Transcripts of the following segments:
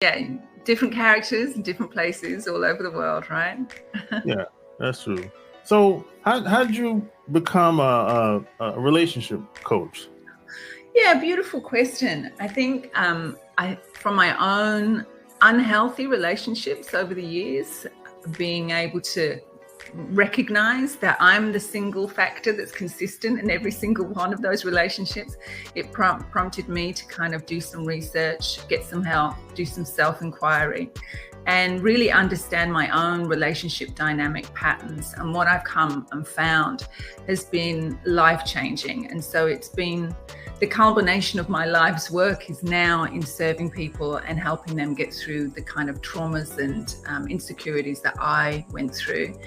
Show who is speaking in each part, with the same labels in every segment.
Speaker 1: Yeah, different characters in different places all over the world, right?
Speaker 2: Yeah, that's true. So how did you become a relationship coach?
Speaker 1: Yeah, beautiful question. I think from my own unhealthy relationships over the years, being able to recognize that I'm the single factor that's consistent in every single one of those relationships, it prompted me to kind of do some research, get some help, do some self-inquiry, and really understand my own relationship dynamic patterns. And what I've come and found has been life-changing. And so it's been the culmination of my life's work is now in serving people and helping them get through the kind of traumas and insecurities that I went through,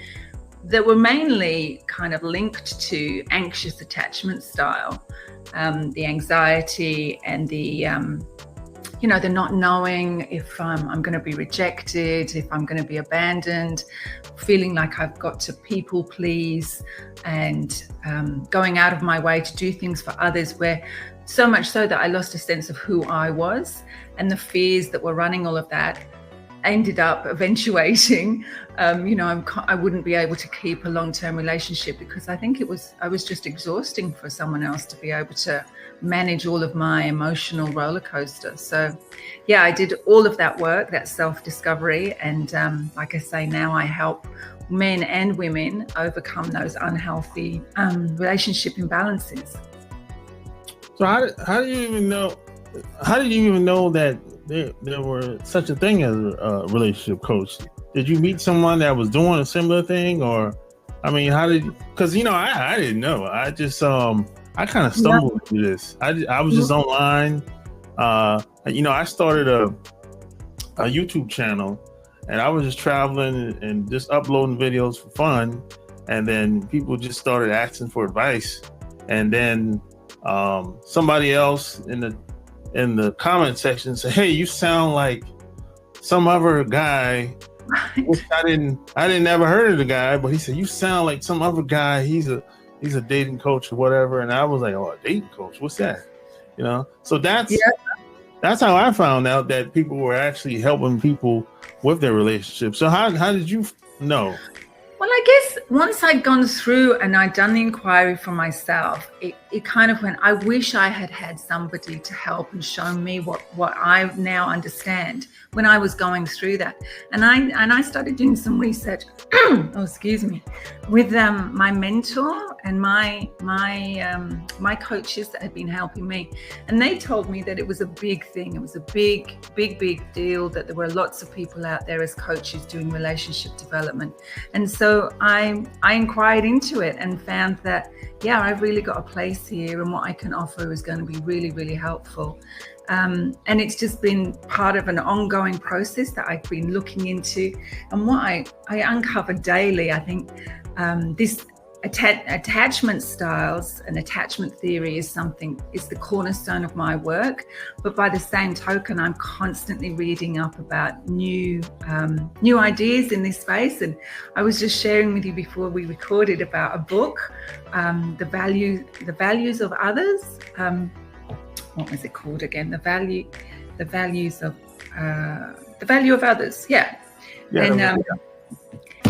Speaker 1: that were mainly kind of linked to anxious attachment style, the anxiety and the not knowing if I'm going to be rejected, if I'm going to be abandoned, feeling like I've got to people please, and going out of my way to do things for others, where so much so that I lost a sense of who I was, and the fears that were running all of that ended up eventuating, I wouldn't be able to keep a long-term relationship, because I think I was just exhausting for someone else to be able to manage all of my emotional roller coaster. So yeah, I did all of that work, that self-discovery. And like I say, now I help men and women overcome those unhealthy relationship imbalances.
Speaker 2: So how do you even know? How did you even know that there were such a thing as a relationship coach? Did you meet someone that was doing a similar thing, or I mean, how did? Because I didn't know. I just I kind of stumbled into this. I was just online. I started a YouTube channel, and I was just traveling and just uploading videos for fun, and then people just started asking for advice, and then somebody else in the comment section said, "Hey, you sound like some other guy." Which I didn't ever heard of the guy, but he said, "You sound like some other guy. He's a dating coach or whatever." And I was like, "Oh, a dating coach? What's that?" So that's how I found out that people were actually helping people with their relationships. So how did you know?
Speaker 1: Well, I guess once I'd gone through and I'd done the inquiry for myself, it kind of went, I wish I had somebody to help and show me what I now understand when I was going through that. And I started doing some research, with my mentor and my coaches that had been helping me. And they told me that it was a big thing. It was a big deal, that there were lots of people out there as coaches doing relationship development. And so I inquired into it and found that, yeah, I've really got a place here, and what I can offer is going to be really, really helpful. And it's just been part of an ongoing process that I've been looking into. And what I uncover daily, I think this attachment styles and attachment theory is the cornerstone of my work. But by the same token, I'm constantly reading up about new ideas in this space. And I was just sharing with you before we recorded about a book, the values of others. What was it called again? The value of others. Yeah.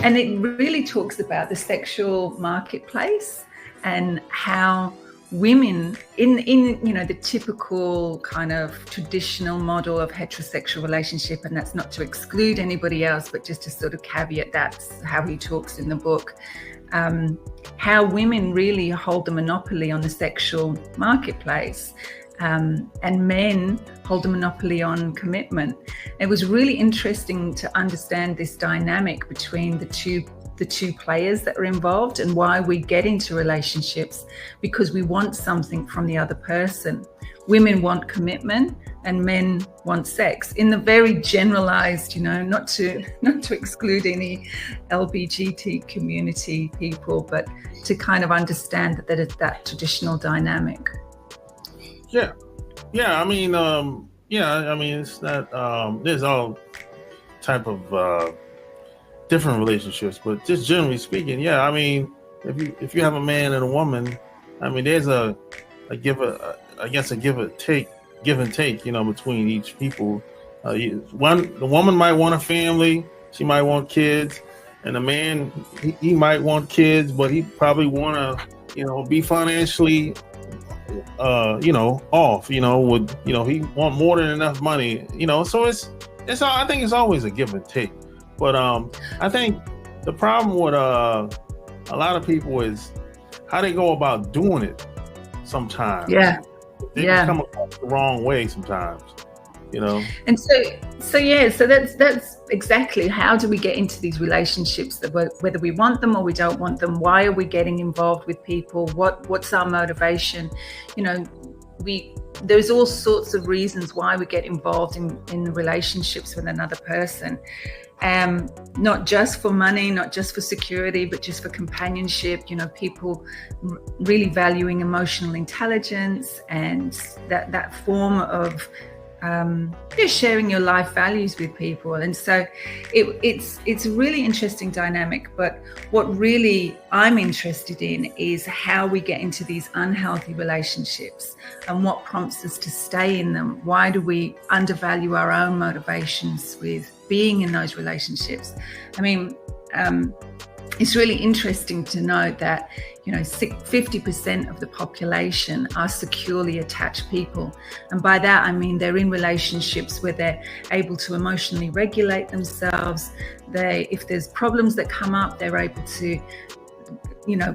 Speaker 1: And it really talks about the sexual marketplace and how women in the typical kind of traditional model of heterosexual relationship, and that's not to exclude anybody else, but just to sort of caveat that's how he talks in the book, how women really hold the monopoly on the sexual marketplace. And men hold a monopoly on commitment. It was really interesting to understand this dynamic between the two players that are involved, and why we get into relationships, because we want something from the other person. Women want commitment and men want sex, in the very generalized, not to exclude any LGBT community people, but to kind of understand that it's that traditional dynamic.
Speaker 2: Yeah. I mean, it's not. There's all type of different relationships, but just generally speaking, yeah. I mean, if you have a man and a woman, I mean, there's a give and take, between each people, The woman might want a family, she might want kids, and the man he might want kids, but he probably want to, be financially, off, with, he want more than enough money, So it's I think it's always a give and take, but I think the problem with a lot of people is how they go about doing it. Sometimes, they come across the wrong way sometimes.
Speaker 1: And so that's exactly how do we get into these relationships, that whether we want them or we don't want them. Why are we getting involved with people? What's our motivation? There's all sorts of reasons why we get involved in relationships with another person, not just for money, not just for security, but just for companionship. People really valuing emotional intelligence and that form of just sharing your life values with people. And so it's a really interesting dynamic, but what really I'm interested in is how we get into these unhealthy relationships and what prompts us to stay in them. Why do we undervalue our own motivations with being in those relationships? I mean, it's really interesting to note that 50% of the population are securely attached people, and by that I mean they're in relationships where they're able to emotionally regulate themselves. If there's problems that come up, they're able to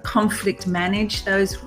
Speaker 1: conflict manage those